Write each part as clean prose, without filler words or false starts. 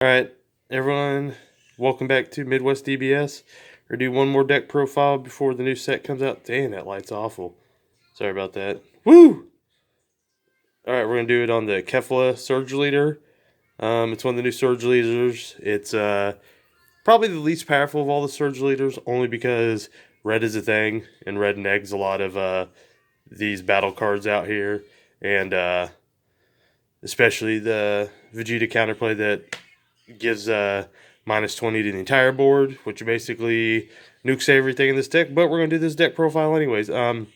Alright, everyone, welcome back to Midwest DBS. We're going to do one more deck profile before the new set comes out. Damn, that light's awful. Sorry about that. Woo! Alright, we're going to do it on the Kefla Surge Leader. It's one of the new Surge Leaders. It's probably the least powerful of all the Surge Leaders, only because red is a thing, and red negs a lot of these battle cards out here. And especially the Vegeta counterplay that gives minus 20 to the entire board, which basically nukes everything in this deck. But we're going to do this deck profile anyways. On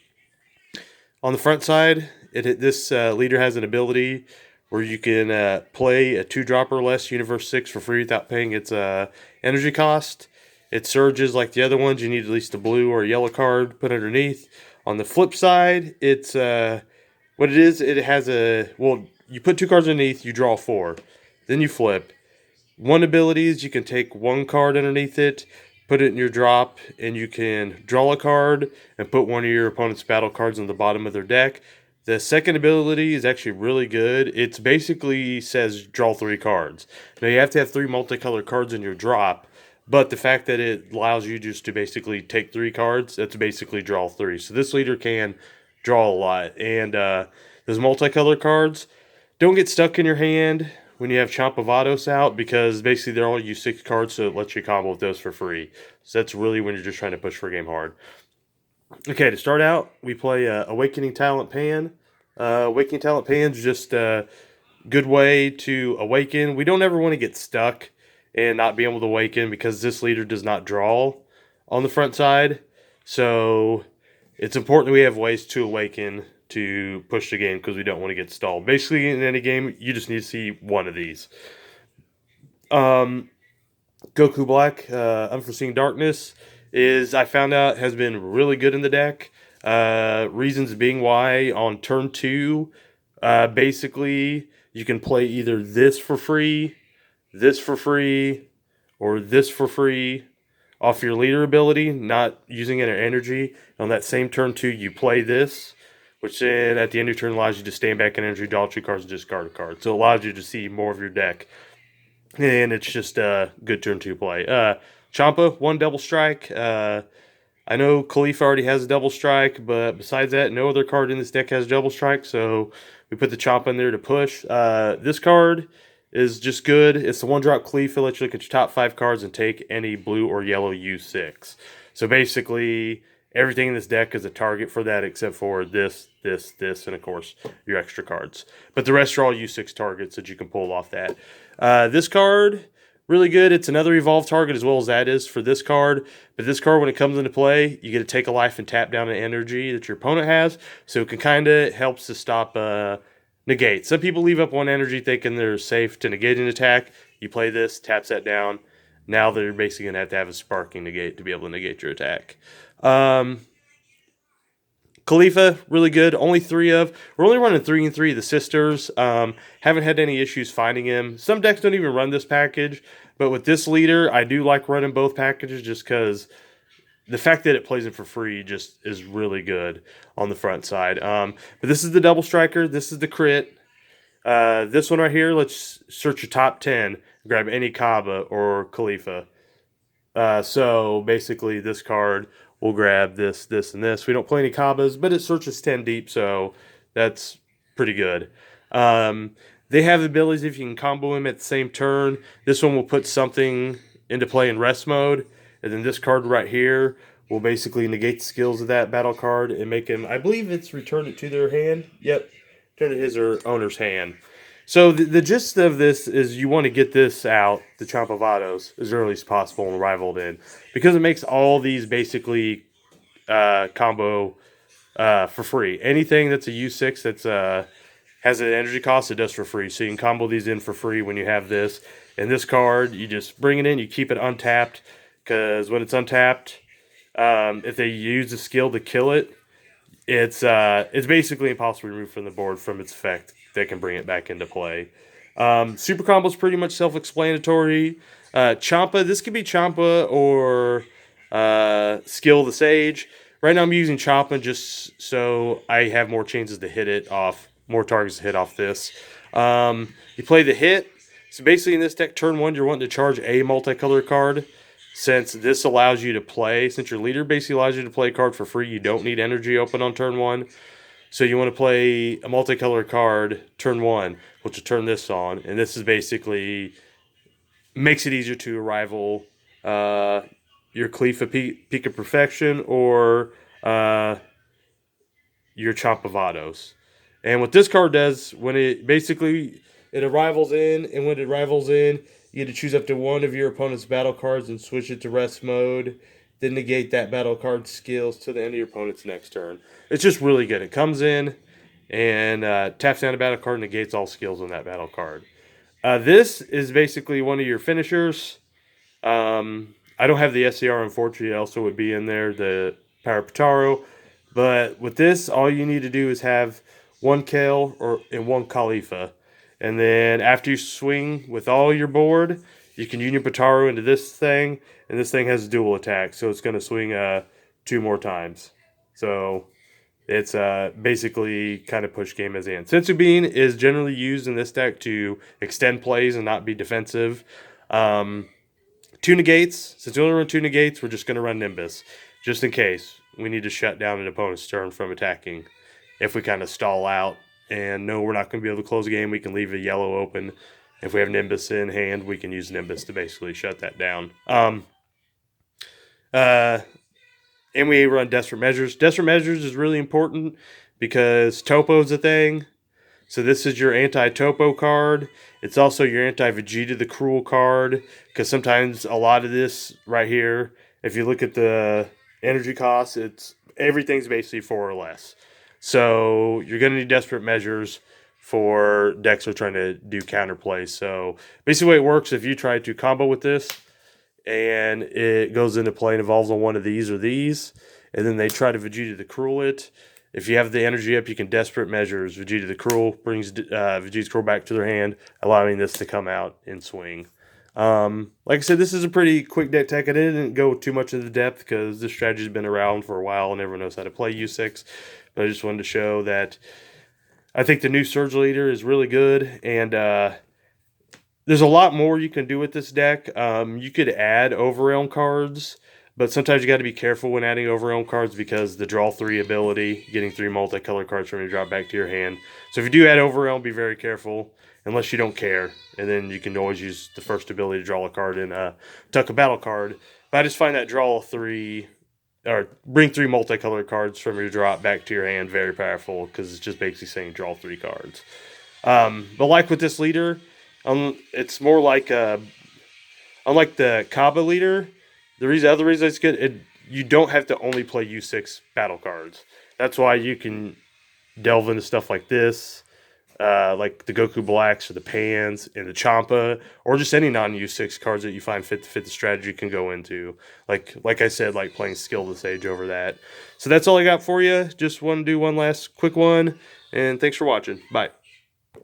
the front side, this leader has an ability where you can play a 2-drop or less Universe 6 for free without paying its energy cost. It surges like the other ones. You need at least a blue or a yellow card put underneath. On the flip side, it's what it is. It has you put 2 cards underneath, you draw 4. Then you flip. One ability is you can take 1 card underneath it, put it in your drop, and you can draw a card and put one of your opponent's battle cards on the bottom of their deck. The second ability is actually really good. It basically says draw 3 cards. Now you have to have 3 multicolored cards in your drop, but the fact that it allows you just to basically take 3 cards, that's basically draw 3. So this leader can draw a lot. And those multicolored cards don't get stuck in your hand when you have Champa out, because basically they're all U6 cards, so it lets you combo with those for free. So that's really when you're just trying to push for a game hard. Okay, to start out, we play Awakening Talent Pan. Awakening Talent Pan is just a good way to awaken. We don't ever want to get stuck and not be able to awaken, because this leader does not draw on the front side. So it's important that we have ways to awaken to push the game, because we don't want to get stalled. Basically, in any game, you just need to see one of these. Goku Black, Unforeseen Darkness, I found out has been really good in the deck. Reasons being why on turn 2, basically, you can play either this for free, or this for free off your leader ability, not using any energy. On that same turn 2, you play this, which then at the end of your turn allows you to stand back in energy, draw 2 cards, and discard a card. So it allows you to see more of your deck. And it's just a good turn 2 play. Champa, 1 double strike. I know Khalifa already has a double strike, but besides that, no other card in this deck has double strike, so we put the Champa in there to push. This card is just good. It's the 1-drop Khalifa. Lets you look at your top 5 cards and take any blue or yellow U6. So basically, everything in this deck is a target for that, except for this, and of course, your extra cards. But the rest are all U6 targets that you can pull off that. This card, really good. It's another evolved target as well as that is for this card. But this card, when it comes into play, you get to take a life and tap down an energy that your opponent has. So it can kind of helps to stop negate. Some people leave up 1 energy thinking they're safe to negate an attack. You play this, taps that down. Now they're basically going to have a sparking negate to be able to negate your attack. Khalifa, really good. Only 3 of. We're only running 3 and 3 of the sisters. Haven't had any issues finding him. Some decks don't even run this package. But with this leader, I do like running both packages, just because the fact that it plays it for free just is really good on the front side. But this is the double striker. This is the crit. This one right here, let's search your top 10. Grab any Kaba or Khalifa. So basically this card will grab this, and this. We don't play any Kabas, but it searches 10 deep, so that's pretty good. They have abilities if you can combo him at the same turn. This one will put something into play in rest mode, and then this card right here will basically negate the skills of that battle card and make him, I believe it's return it to their hand. Yep, turn it to his or owner's hand. So the gist of this is you want to get this out, the Champavados, as early as possible and rivaled in, because it makes all these basically combo for free. Anything that's a U6 that's has an energy cost, it does for free. So you can combo these in for free when you have this. And this card, you just bring it in, you keep it untapped, because when it's untapped, if they use a skill to kill it, it's basically impossible to remove from the board from its effect. They can bring it back into play. Super combo is pretty much self-explanatory. Champa, this could be Champa or Skill the Sage. Right now I'm using Champa just so I have more chances to hit it off, more targets to hit off this. You play the hit, So basically in this deck, turn 1, you're wanting to charge a multicolor card. Since this allows you to play, since your leader basically allows you to play a card for free, you don't need energy open on turn 1. So you want to play a multicolor card turn 1, which will turn this on. And this is basically makes it easier to rival your Kefla Peak of Perfection or your Chompavados. And what this card does, when it basically it arrivals in, and when it arrivals in, you get to choose up to one of your opponent's battle cards and switch it to rest mode. Then negate that battle card's skills to the end of your opponent's next turn. It's just really good. It comes in and taps down a battle card and negates all skills on that battle card. This is basically one of your finishers. I don't have the SCR, unfortunately. It also would be in there, the Power Potaro. But with this, all you need to do is have one Kale and one Khalifa. And then after you swing with all your board, you can Union Potaro into this thing. And this thing has a dual attack, so it's going to swing 2 more times. So it's basically kind of push game as in. Senzu Bean is generally used in this deck to extend plays and not be defensive. 2 negates. Since we only run 2 negates, we're just going to run Nimbus. Just in case we need to shut down an opponent's turn from attacking. If we kind of stall out and know we're not going to be able to close a game, we can leave a yellow open. If we have Nimbus in hand, we can use Nimbus to basically shut that down. And we run Desperate Measures. Desperate Measures is really important because Topo's a thing. So this is your anti-Topo card. It's also your anti-Vegeta the Cruel card. Because sometimes a lot of this right here, if you look at the energy costs, everything's basically 4 or less. So you're going to need Desperate Measures for decks that are trying to do counterplay. So basically the way it works, if you try to combo with this, and it goes into play and evolves on one of these or these, and then they try to Vegeta the Cruel it. If you have the energy up, you can Desperate Measures. Vegeta the Cruel brings Vegeta's Cruel back to their hand, allowing this to come out and swing. Like I said, this is a pretty quick deck tech. I didn't go too much into the depth because this strategy's been around for a while and everyone knows how to play U6. But I just wanted to show that I think the new Surge Leader is really good, and there's a lot more you can do with this deck. You could add Overrealm cards, but sometimes you got to be careful when adding Overrealm cards because the draw 3 ability, getting 3 multicolor cards from your drop back to your hand. So if you do add Overrealm, be very careful, unless you don't care. And then you can always use the first ability to draw a card and tuck a battle card. But I just find that draw 3, or bring 3 multicolor cards from your drop back to your hand very powerful because it's just basically saying draw 3 cards. But like with this leader, it's more like unlike the Kaba leader. The other reason it's good, you don't have to only play U6 battle cards. That's why you can delve into stuff like this, like the Goku Blacks or the Pans and the Champa, or just any non-U6 cards that you find fit the strategy can go into. Like I said, like playing Skill the Sage over that. So that's all I got for you. Just want to do one last quick one, and thanks for watching. Bye.